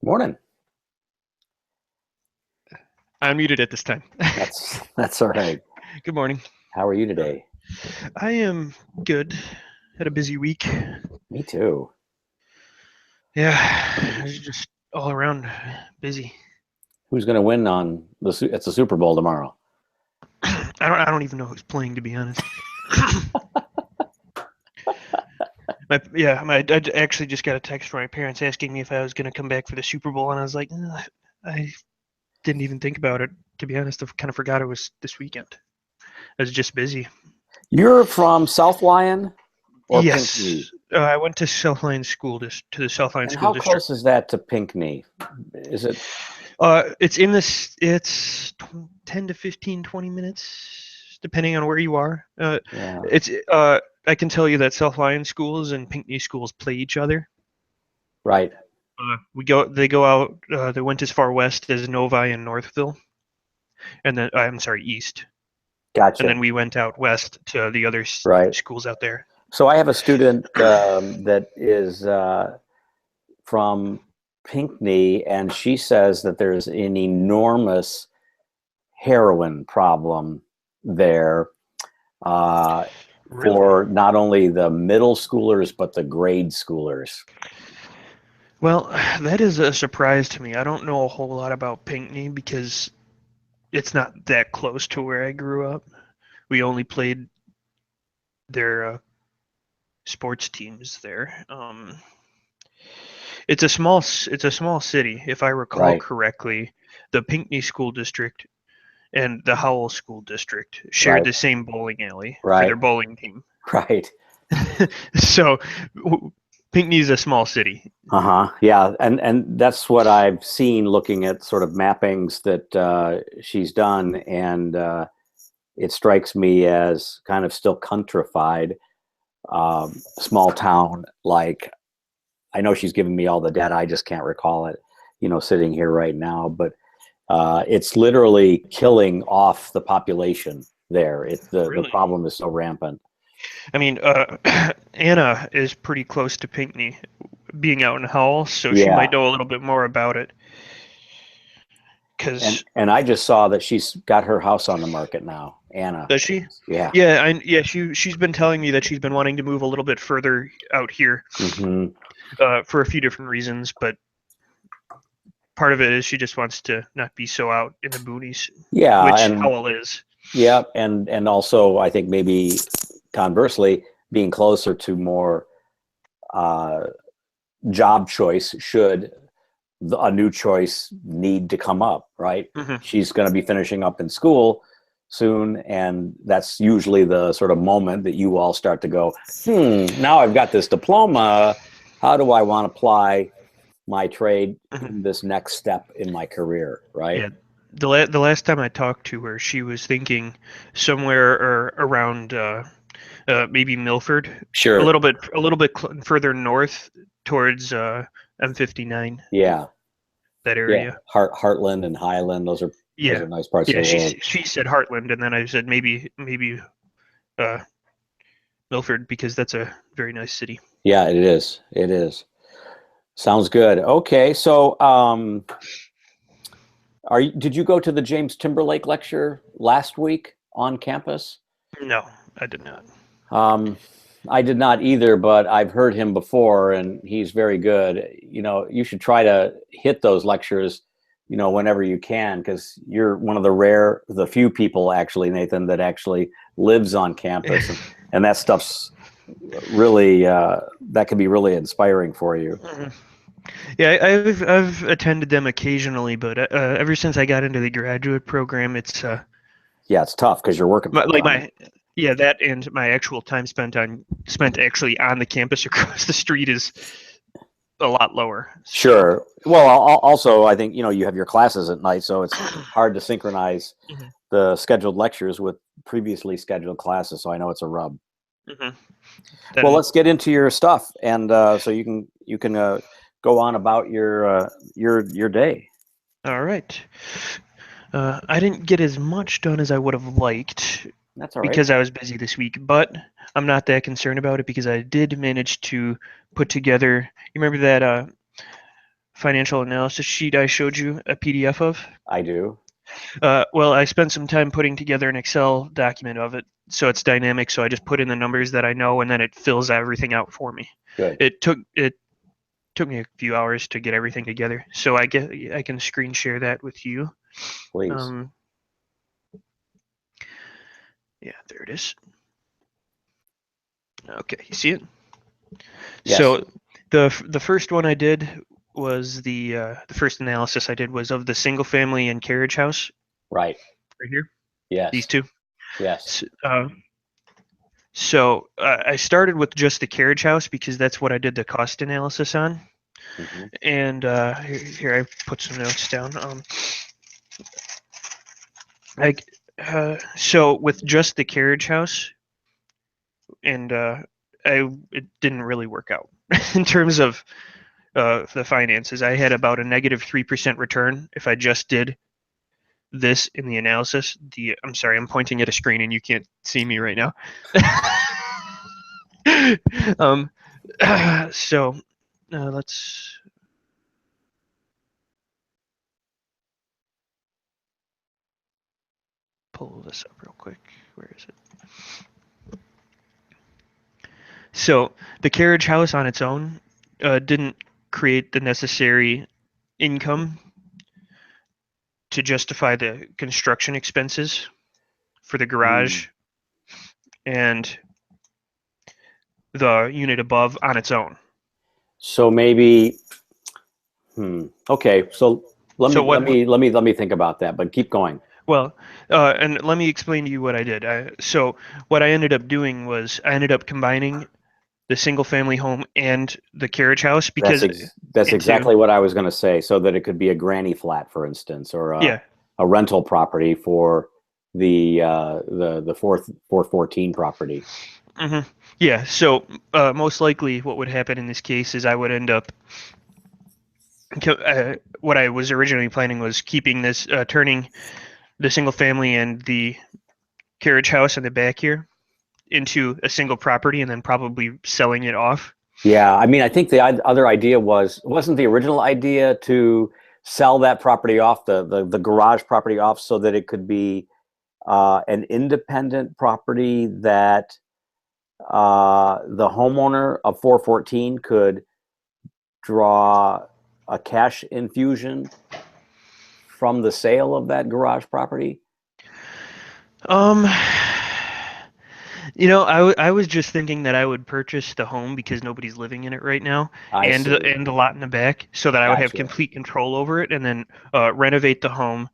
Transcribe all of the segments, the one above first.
Morning. I'm muted at this time. That's all right. Good morning. How are you today? I am good. Had a busy week. Me too. Yeah, it's just all around busy. Who's going to win on it's the Super Bowl tomorrow? I don't even know who's playing, to be honest. I actually just got a text from my parents asking me if I was going to come back for the Super Bowl, and I was like, I didn't even think about it. To be honest, I kind of forgot it was this weekend. I was just busy. You're from South Lyon or Pinckney? Yes, I went to South Lyon to the South Lyon And School how District. close is that to Pinckney? Is it? It's in this. It's 10 to 15, 20 minutes, depending on where you are. Yeah, It's. I can tell you that South Lyon schools and Pinckney schools play each other. right. They go out. They went as far west as Novi and Northville, and then I'm sorry, east, and Gotcha. then we went out west to the other Right. schools out there. So I have a student that is from Pinckney, and she says that there's an enormous heroin problem there. Really? For not only the middle schoolers but the grade schoolers. Well, that is a surprise to me. I don't know a whole lot about Pinckney because it's not that close to where I grew up. We only played their sports teams there. It's a small city, if I recall Right, correctly. The Pinckney School District and the Howell School District shared right, the same bowling alley for right, their bowling team. right. So Pinckney's a small city. Uh-huh. Yeah, and that's what I've seen looking at sort of mappings that she's done, and it strikes me as kind of still countrified, small town. Like I know she's giving me all the data, I just can't recall it, sitting here right now. But it's literally killing off the population there. The Really? problem is so rampant. I mean, Anna is pretty close to Pinckney, being out in Howell, so she Yeah. might know a little bit more about it. And Cause and I just saw that she's got her house on the market now. Anna does she? is. Yeah. Yeah. She's been telling me that she's been wanting to move a little bit further out here, Hmm. for a few different reasons, but part of it is she just wants to not be so out in the boonies, Yeah, which and Howell is. yeah, and also I think maybe conversely being closer to more uh, job choice should a new choice need to come up, right? Hmm. She's going to be finishing up in school soon, and that's usually the sort of moment that you all start to go, now I've got this diploma. How do I want to apply my trade Hmm. in this next step in my career, right? Yeah. The last time I talked to her, she was thinking somewhere or around maybe Milford, Sure. a little bit further north towards M59, Yeah. that Yeah. area. Heartland and Highland, those Yeah, are nice parts of yeah. the She world. she said Heartland, and then I said maybe uh, Milford because that's a very nice city. Yeah, it is. It is. Sounds good. Okay, so did you go to the James Timberlake lecture last week on campus? No, I did not. Um, I did not either, but I've heard him before, and he's very good. You should try to hit those lectures, whenever you can, because you're one of the few people, actually, Nathan, that actually lives on campus, and that stuff's really that can be really inspiring for you. Mhm. Yeah, I've attended them occasionally, but ever since I got into the graduate program, it's Yeah, it's tough because you're working full like time. my yeah, that and my actual time spent actually on the campus across the street is a lot lower. So Sure. Well, also, I think you have your classes at night, so it's hard to synchronize the scheduled lectures with previously scheduled classes, so I know it's a rub. Mm-hmm. Well, let's get into your stuff, and so you can go on about your day. All right. I didn't get as much done as I would have liked That's all right. because I was busy this week, but I'm not that concerned about it because I did manage to put together. You remember that financial analysis sheet I showed you a PDF of? I do. Well, I spent some time putting together an Excel document of it, so it's dynamic. So I just put in the numbers that I know, and then it fills everything out for me. Good. It took me a few hours to get everything together, so I can screen share that with you. Please. Yeah, there it is. Okay, you see it? Yes. So the first one I did was the first analysis I did was of the single family and carriage house. Right. Right here. Yes. These two. Yes. So I started with just the carriage house because that's what I did the cost analysis on. Mm-hmm. And here I put some notes down. So with just the carriage house, and it didn't really work out in terms of the finances. I had about a negative 3% return if I just did this in the analysis. I'm sorry, I'm pointing at a screen and you can't see me right now. So let's pull this up real quick. Where is it? So the carriage house on its own didn't create the necessary income to justify the construction expenses for the garage and the unit above on its own. So maybe, okay. So let me think about that. But keep going. Well, and let me explain to you what I did. So what I ended up doing was I ended up combining the single family home and the carriage house because that's exactly what I was going to say. So that it could be a granny flat, for instance, or a rental property for the 414 property. Mm-hmm. Yeah. So most likely, what would happen in this case is I would end up. What I was originally planning was keeping this, turning the single family and the carriage house in the back here into a single property, and then probably selling it off. Yeah, I mean, I think the other idea wasn't the original idea to sell that property off, the garage property off, so that it could be an independent property that the homeowner of 414 could draw a cash infusion from the sale of that garage property? I was just thinking that I would purchase the home because nobody's living in it right now, and the lot in the back, so that I would have complete control over it, and then renovate the home,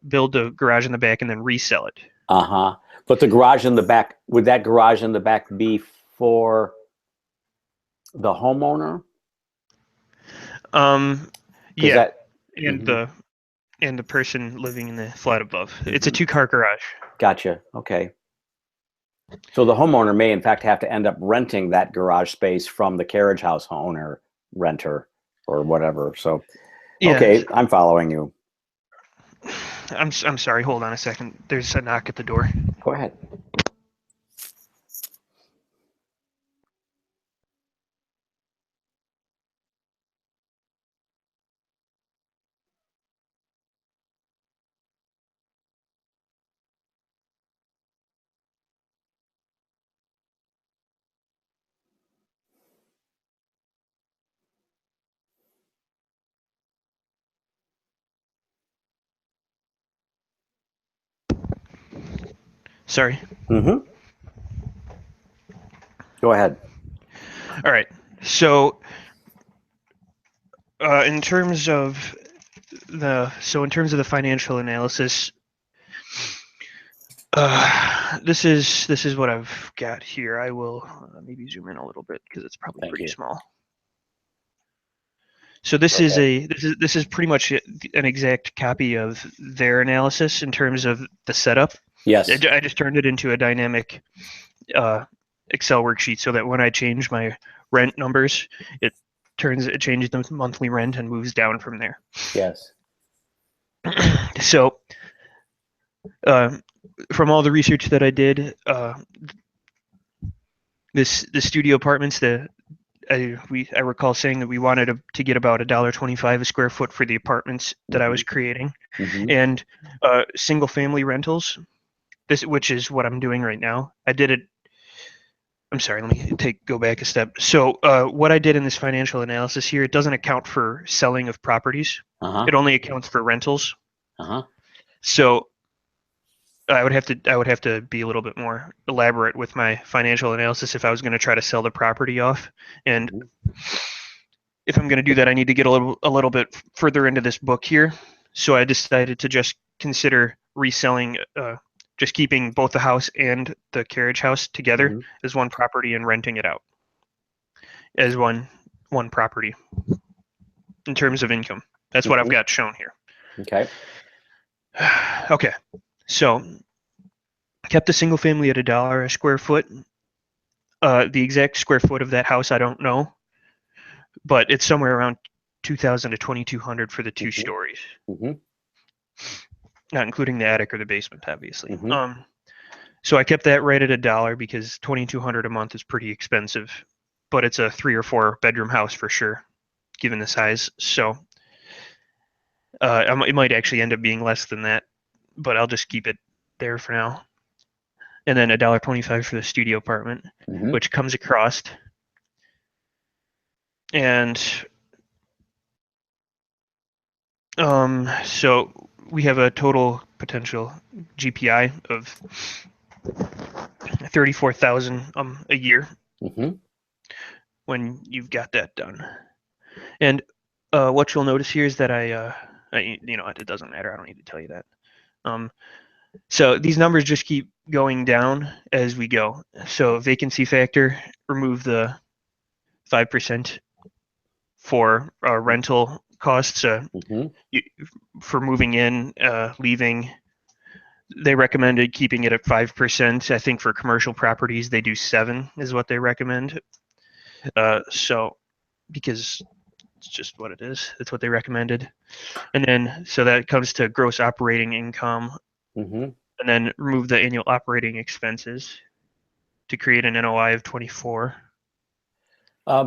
build the garage in the back, and then resell it. But the garage in the back, would that garage in the back be for the homeowner? Yeah, and the person living in the flat above. It's a 2-car garage. Gotcha. Okay. So the homeowner may, in fact, have to end up renting that garage space from the carriage house owner, renter, or whatever. So, okay, I'm following you. I'm sorry. Hold on a second. There's a knock at the door. Go ahead. Sorry. Go ahead. All right. So, in terms of the financial analysis, this is what I've got here. I will maybe zoom in a little bit because it's probably pretty small. So this is Okay. this is pretty much an exact copy of their analysis in terms of the setup. Yes. I just turned it into a dynamic Excel worksheet so that when I change my rent numbers, it changes the monthly rent and moves down from there. Yes. So from all the research that I did, the studio apartments, I recall saying that we wanted to get about $1.25 a square foot for the apartments that I was creating, Mm-hmm. and single family rentals. Which is what I'm doing right now. I did it. I'm sorry. Let me go back a step. So what I did in this financial analysis here, it doesn't account for selling of properties. Uh-huh. It only accounts for rentals. Uh-huh. So I would have to be a little bit more elaborate with my financial analysis if I was going to try to sell the property off. And if I'm going to do that, I need to get a little bit further into this book here. So I decided to just consider reselling, just keeping both the house and the carriage house together as one property and renting it out as one property in terms of income. That's what I've got shown here. Okay. Okay. So kept the single family at $1 a square foot. The exact square foot of that house, I don't know, but it's somewhere around 2,000 to 2,200 for the two stories, not including the attic or the basement, obviously. So I kept that right at $1 because 2,200 a month is pretty expensive, but it's a 3 or 4 bedroom house for sure, given the size. So it might actually end up being less than that, but I'll just keep it there for now. And then $1.25 for the studio apartment, which comes across. And so we have a total potential GPI of 34,000 a year when you've got that done. And what you'll notice here is that it doesn't matter. I don't need to tell you that. So these numbers just keep going down as we go. So vacancy factor, remove the 5% for rental costs for moving in, leaving. They recommended keeping it at 5%. I think for commercial properties, they do 7 is what they recommend. So because it's just what it is. That's what they recommended. And then, so that comes to gross operating income. And then remove the annual operating expenses to create an NOI of 24.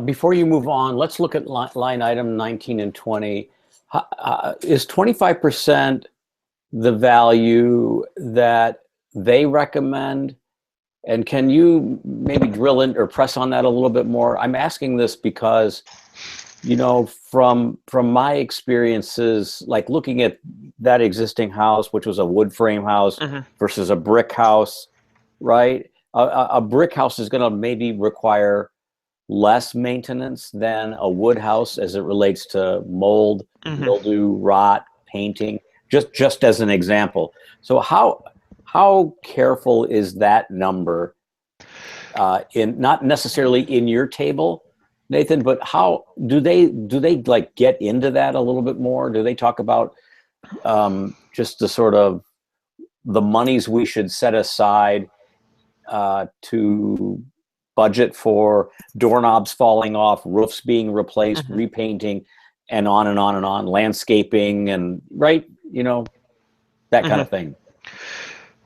Before you move on, let's look at line item 19 and 20. Is 25% the value that they recommend? And can you maybe drill in or press on that a little bit more? I'm asking this because, from my experiences, like looking at that existing house, which was a wood frame house versus a brick house, right? A brick house is going to maybe require less maintenance than a wood house as it relates to mold, mildew, rot, painting, just as an example. So how careful is that number in not necessarily in your table, Nathan, but how do they like get into that a little bit more? Do they talk about just the sort of the monies we should set aside to budget for doorknobs falling off, roofs being replaced, repainting, and on and on and on, landscaping and that kind of thing?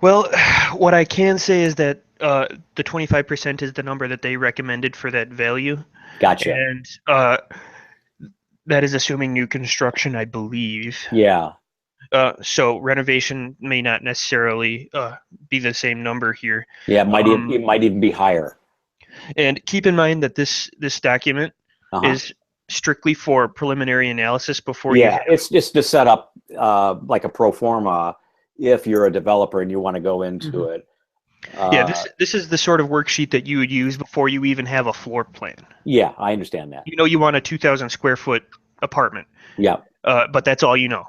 Well, what I can say is that the 25% is the number that they recommended for that value. Gotcha. And that is assuming new construction, I believe. Yeah. So renovation may not necessarily be the same number here. Yeah, it might even be higher. And keep in mind that this document is strictly for preliminary analysis before you. Yeah, it's just to set up like a pro forma if you're a developer and you want to go into it. Yeah, this is the sort of worksheet that you would use before you even have a floor plan. Yeah, I understand that. You want a 2,000 square foot apartment. Yeah. But that's all you know.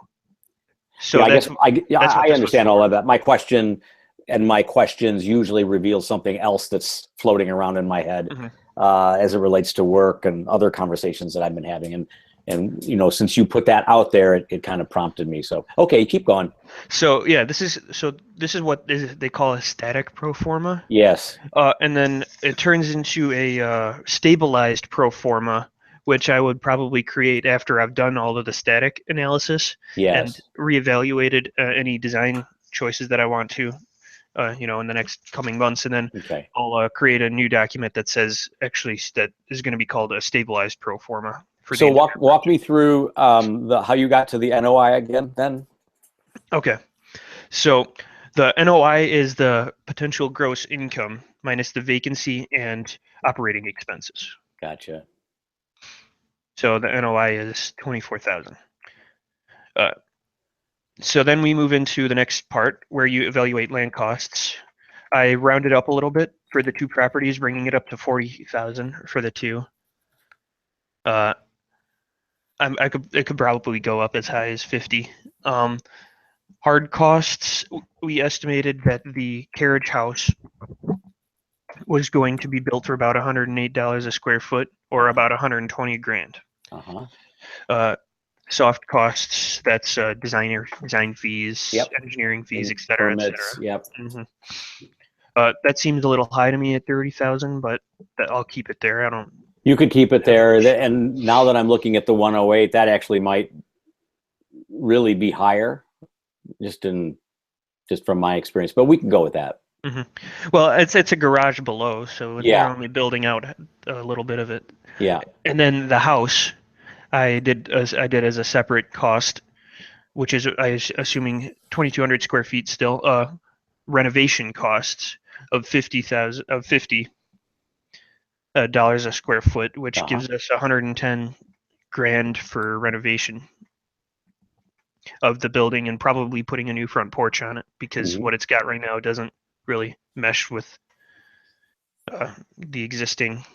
So yeah, I understand all of that. My question and my questions usually reveal something else that's floating around in my head as it relates to work and other conversations that I've been having. And since you put that out there, it kind of prompted me. So okay, keep going. So yeah, this is what they call a static pro forma. Yes. And then it turns into a stabilized pro forma, which I would probably create after I've done all of the static analysis and Yes. reevaluated any design choices that I want to, in the next coming months. And then Okay. I'll create a new document that says actually that is going to be called a stabilized pro forma for the So entire walk me project. through how you got to the NOI again then. Okay. So the NOI is the potential gross income minus the vacancy and operating expenses. Gotcha. So the NOI is 24,000. So then we move into the next part where you evaluate land costs. I rounded up a little bit for the two properties, bringing it up to 40,000 for the two. It could probably go up as high as 50. Hard costs, we estimated that the carriage house was going to be built for about $108 a square foot, or about 120 grand. Uh-huh. Soft costs, that's design fees, Yep. engineering fees, And etc., permits. Yep. Mm-hmm. That seems a little high to me at 30,000, but I'll keep it there. I don't. You could keep it there. And now that I'm looking at the 108, that actually might really be higher, just from my experience. But we can go with that. Mm-hmm. Well, it's a garage below, so Yeah. they're only building out a little bit of it. Yeah. And then the house, I did as a separate cost, which is assuming 2,200 square feet still. Renovation costs of $50 a square foot, which gives us 110 grand for renovation of the building and probably putting a new front porch on it, because what it's got right now doesn't really mesh with the existing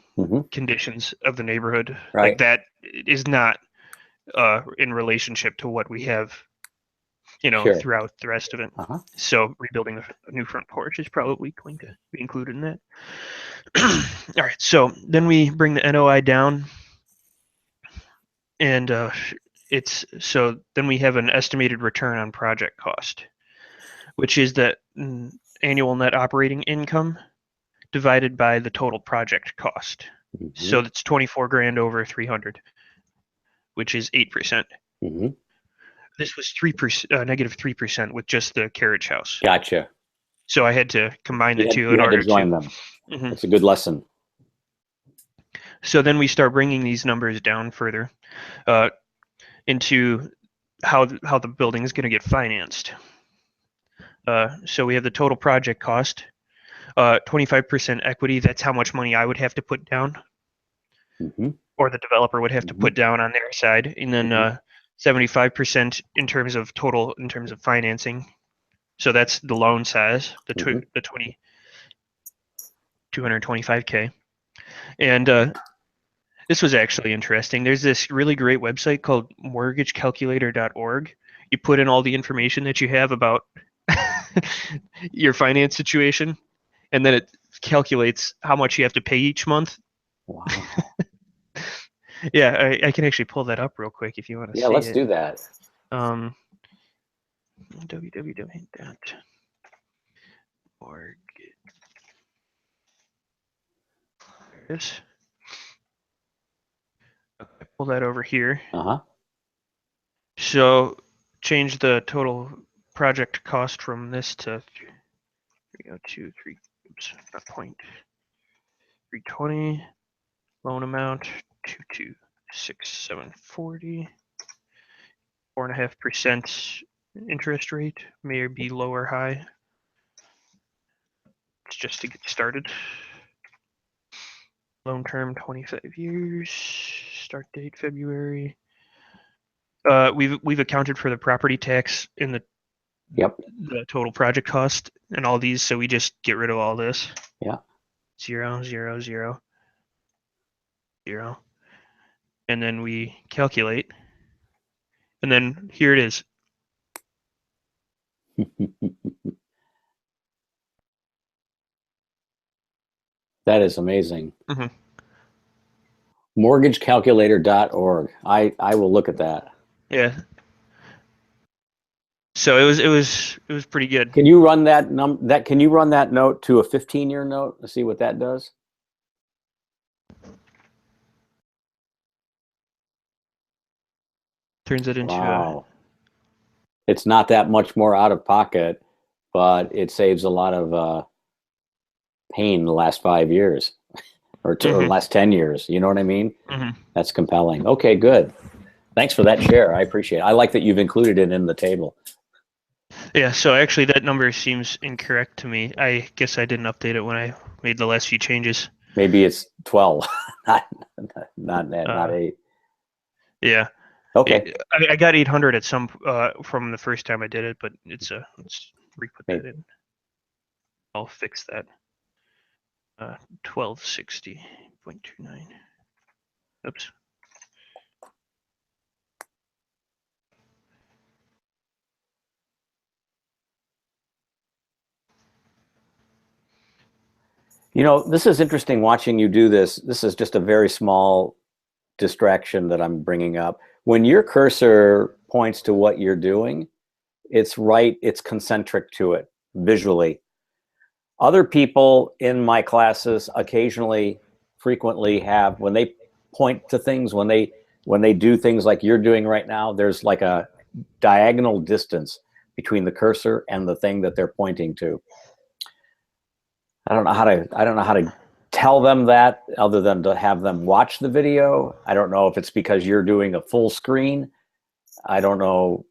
conditions of the neighborhood. Right. Like that is not in relationship to what we have, Sure. throughout the rest of it. So rebuilding a new front porch is probably going to be included in that. All right, so then we bring the NOI down, and then we have an estimated return on project cost, which is the annual net operating income divided by the total project cost. So that's 24 grand over 300, which is 8%. This was 3%, negative 3% with just the carriage house. Gotcha. So I had to combine the two in order to join them. That's a good lesson. So then we start bringing these numbers down further into how the building is going to get financed. So we have the total project cost, 25% equity. That's how much money I would have to put down, or the developer would have to put down on their side, and then 75% in terms of financing. So that's the loan size, the 225K. And this was actually interesting. There's this really great website called mortgagecalculator.org. You put in all the information that you have about your finance situation, and then it calculates how much you have to pay each month. Wow. Yeah, I can actually pull that up real quick if you want to see it. Yeah, let's do that. www.mortgage. Pull that over here. So change the total project cost from this to 302, not point, 320. Loan amount 226,740. 4.5% interest rate, may be low or high. It's just to get started. Loan term 25 years. Start date February. We've accounted for the property tax in the total project cost and all these, so we just get rid of all this. 0, 0, 0, 0. And then we calculate. And then here it is. That is amazing. Mortgagecalculator.org. I will look at that. Yeah. So it was pretty good. Can you run can you run that note to a 15-year note to see what that does? Turns it into Wow. It's not that much more out of pocket, but it saves a lot of pain the last 5 years or last 10 years. You know what I mean? That's compelling. Okay, good. Thanks for that share. I appreciate it. I like that you've included it in the table. Yeah, so actually that number seems incorrect to me. I guess I didn't update it when I made the last few changes. Maybe it's 12, not 8. Yeah. Okay. I got 800 at some from the first time I did it, but let's re-put that in. I'll fix that. 1260.29. Oops. You know, this is interesting watching you do this. This is just a very small distraction that I'm bringing up. When your cursor points to what you're doing, it's concentric to it visually. Other people in my classes occasionally, frequently have, when they point to things, when they do things like you're doing right now, there's like a diagonal distance between the cursor and the thing that they're pointing to. I don't know how to tell them that other than to have them watch the video. I don't know if it's because you're doing a full screen. I don't know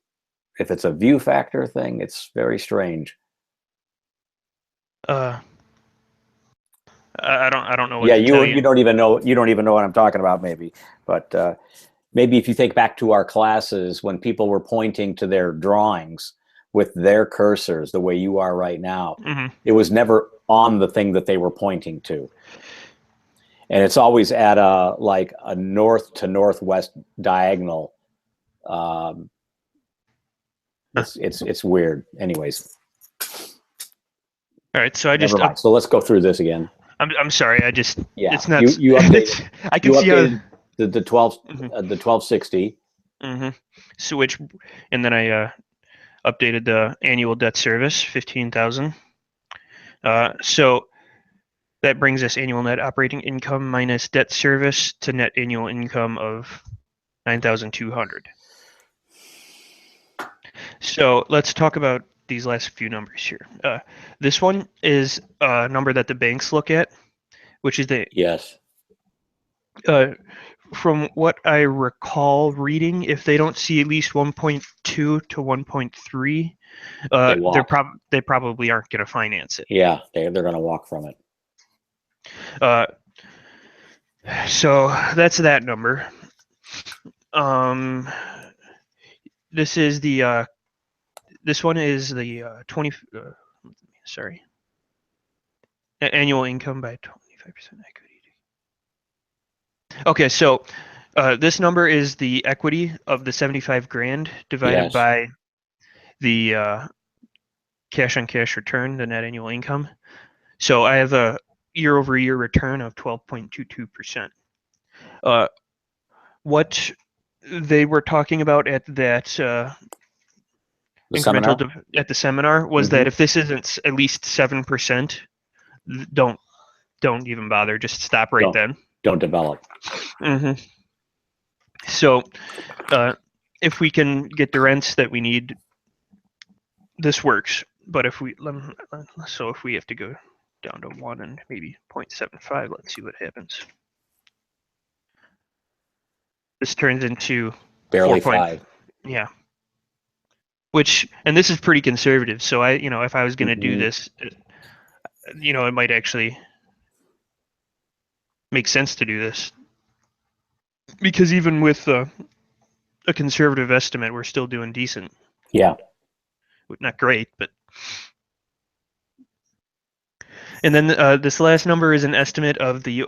if it's a view factor thing. It's very strange. I don't know what Yeah, to tell you. you don't even know what I'm talking about, maybe. But maybe if you think back to our classes when people were pointing to their drawings with their cursors the way you are right now, it was never on the thing that they were pointing to. And it's always at a north to northwest diagonal. It's weird. Anyways. All right, so So let's go through this again. I'm sorry. It's not. You updated. I can see updated how the 1260. Switch, and then I updated the annual debt service 15,000. So that brings us annual net operating income minus debt service to net annual income of 9,200. So let's talk about these last few numbers here. This one is a number that the banks look at, which is the Yes. From what I recall reading, if they don't see at least 1.2 to 1.3, they probably aren't going to finance it. Yeah, they're going to walk from it. So that's that number. This is the this one is the 20. Sorry. Annual income by 25% equity. Okay, so this number is the equity of the 75 grand divided by the cash on cash return, the net annual income. So I have a year-over-year return of 12.22%. What they were talking about at that incremental at the seminar was that if this isn't at least 7%, don't even bother. Just stop then. Don't develop. So if we can get the rents that we need, this works. But if we if we have to go down to 1 and maybe 0.75, let's see what happens. This turns into barely 5. Yeah. And this is pretty conservative. So if I was going to do this, it might actually make sense to do this, because even with a conservative estimate, we're still doing decent. Yeah. Not great, but. And then this last number is an estimate of the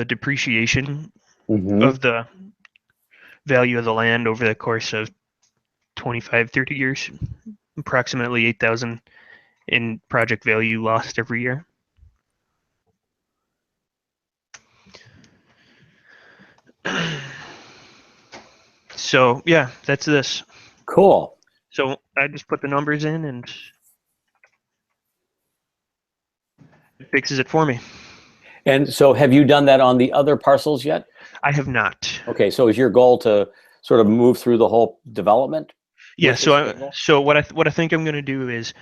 depreciation of the value of the land over the course of 25, 30 years. Approximately 8,000 in project value lost every year. So yeah, that's this. Cool. So I just put the numbers in and it fixes it for me. And so have you done that on the other parcels yet? I have not. Okay, so is your goal to sort of move through the whole development Yeah. with this table? So what I think I'm going to do is,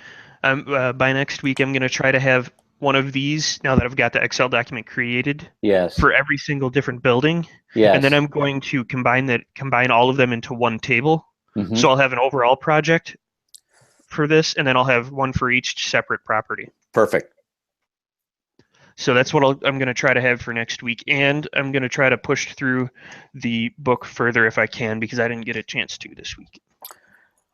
by next week I'm going to try to have one of these now that I've got the Excel document created Yes. for every single different building, and then Yes. I'm going to combine all of them into one table. Hmm. So I'll have an overall project for this, and then I'll have one for each separate property. Perfect. So that's what I'm going to try to have for next week, and I'm going to try to push through the book further if I can because I didn't get a chance to this week.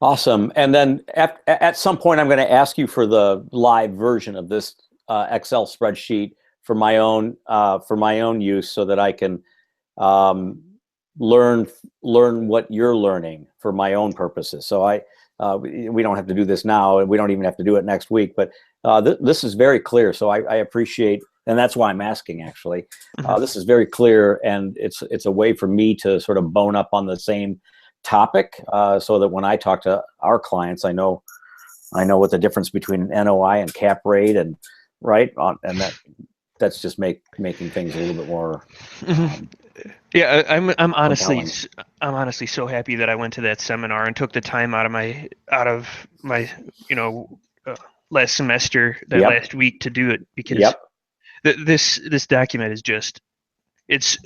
Awesome. And then at some point, I'm going to ask you for the live version of this Excel spreadsheet for my own use, so that I can um, learn what you're learning for my own purposes. So we don't have to do this now, and we don't even have to do it next week. But this is very clear. So I appreciate, and that's why I'm asking. Actually, this is very clear, and it's a way for me to sort of bone up on the same topic, so that when I talk to our clients, I know what the difference between an NOI and cap rate, and right on, and that's just making things a little bit more Yeah, I'm honestly compelling. I'm honestly so happy that I went to that seminar and took the time out of my uh, last semester, that Yep. last week, to do it because Yep. this document is just, it's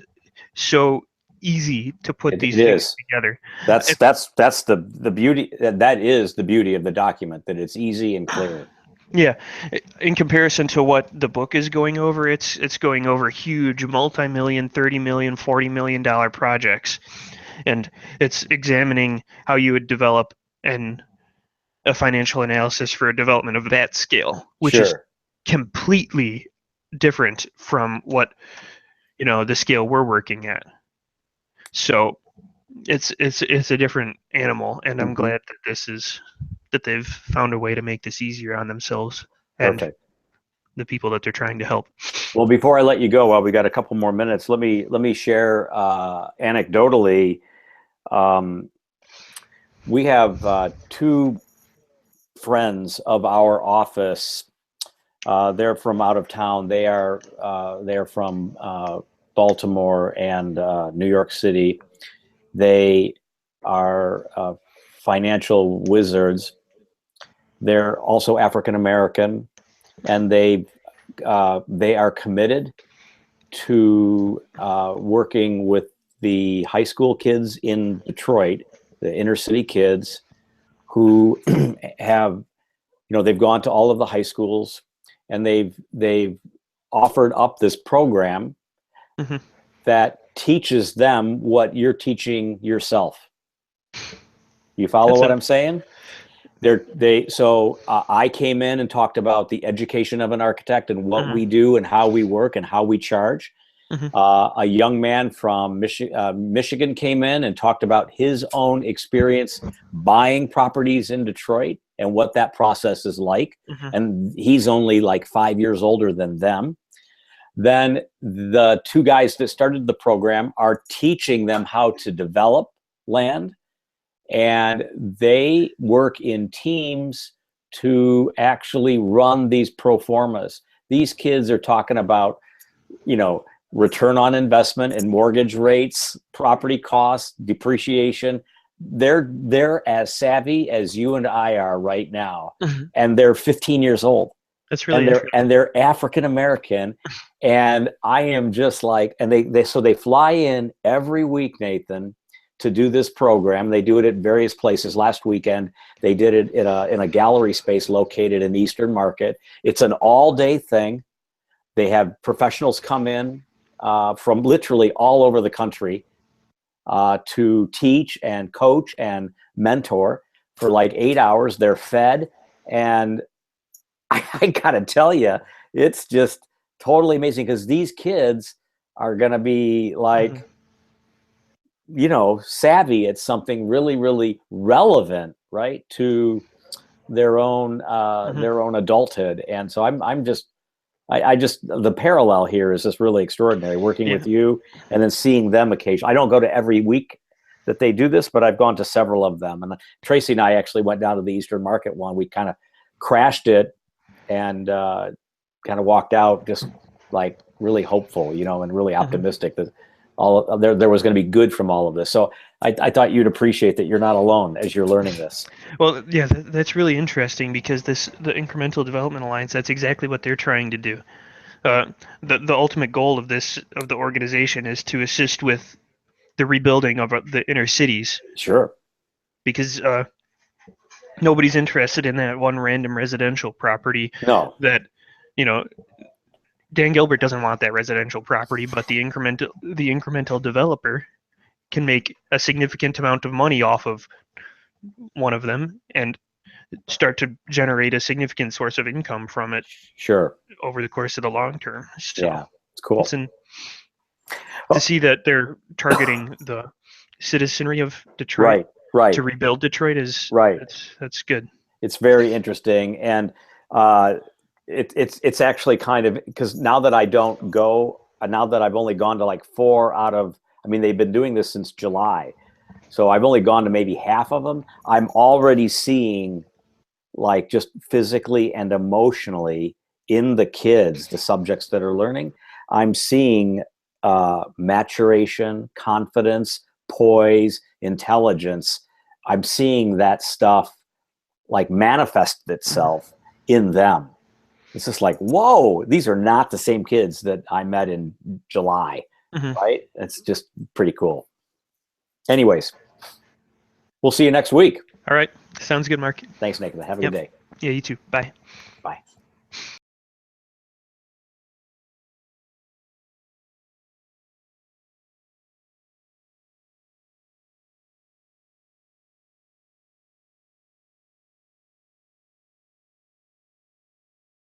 so easy to put It these things is. together. That's the beauty. That is the beauty of the document, that it's easy and clear. Yeah, in comparison to what the book is going over, it's going over huge multi-million, 30 million, 40 million dollar projects, and it's examining how you would develop an a financial analysis for a development of that scale, which is Sure. completely different from what the scale we're working at. So it's a different animal, and I'm Hmm. glad that they've found a way to make this easier on themselves and Perfect. the people that they're trying to help. Well, before I let you go, while we got a couple more minutes, let me share anecdotally. Um, we have two friends of our office. They're from out of town. They're from Baltimore and New York City. They are financial wizards. They're also African American, and they are committed to working with the high school kids in Detroit, the inner city kids who have, they've gone to all of the high schools, and they've offered up this program Hmm. that teaches them what you're teaching yourself. You follow That's what a I'm saying? So I came in and talked about the education of an architect and what hmm we do and how we work and how we charge. hmm A young man from Michigan came in and talked about his own experience buying properties in Detroit and what that process is like. hmm And he's only like 5 years older than them. Then the two guys that started the program are teaching them how to develop land, and they work in teams to actually run these pro formas. These kids are talking about, you know, return on investment and mortgage rates, property costs, depreciation. They're as savvy as you and I are right now, hmm and they're 15 years old, That's and really they're African American, and I am just like, and they fly in every week, Nathan, to do this program. They do it at various places. Last weekend, they did it in a gallery space located in Eastern Market. It's an all-day thing. They have professionals come in from literally all over the country to teach and coach and mentor for like 8 hours. They're fed, and I gotta tell you, it's just totally amazing, because these kids are gonna be hmm like, savvy at something really, really relevant, right, to their own hmm adulthood. And so I'm just I just, the parallel here is just really extraordinary. Working Yeah. with you and then seeing them occasionally. I don't go to every week that they do this, but I've gone to several of them. And Tracy and I actually went down to the Eastern Market one. We kind of crashed it and kind of walked out just like really hopeful, you know, and really optimistic that there was going to be good from all of this. So I thought you'd appreciate that you're not alone as you're learning this. Well, yeah, that's really interesting because the Incremental Development Alliance, that's exactly what they're trying to do. The ultimate goal of the organization is to assist with the rebuilding of the inner cities, Sure. because nobody's interested in that one random residential property No. that, you know, Dan Gilbert doesn't want that residential property, but the incremental developer can make a significant amount of money off of one of them and start to generate a significant source of income from it Sure. over the course of the long term. So Yeah. It's cool. to see that they're targeting the citizenry of Detroit Right. Right. to rebuild Detroit is Right. that's good. It's very interesting, and it's actually kind of, because now that I don't go, now that I've only gone to like 4 out of, I mean, they've been doing this since July, so I've only gone to maybe half of them. I'm already seeing, like, just physically and emotionally in the kids, the subjects that are learning, I'm seeing maturation, confidence, poise, intelligence. I'm seeing that stuff like manifest itself in them. It's just like, whoa, these are not the same kids that I met in July, right? It's just pretty cool. Anyways, we'll see you next week. All right. Sounds good, Mark. Thanks, Nick. Have a good day. Yeah, you too. Bye.